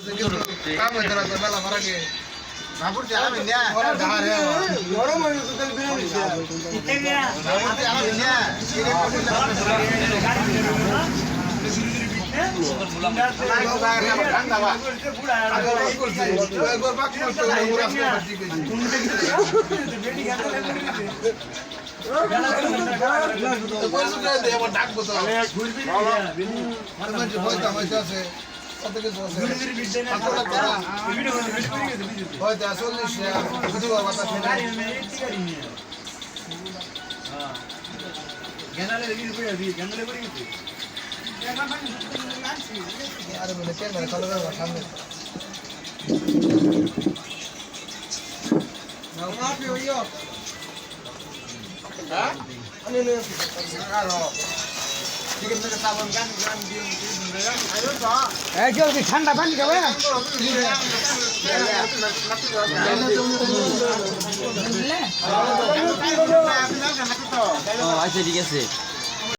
काम होतं ना मला फरक आहे नागपूरची आला महिन्या दहा रे एवढं महिने तू तरी बिना नागपूरची आला महिन्या ঠান্ডা পানি খাবে আচ্ছা ঠিক আছে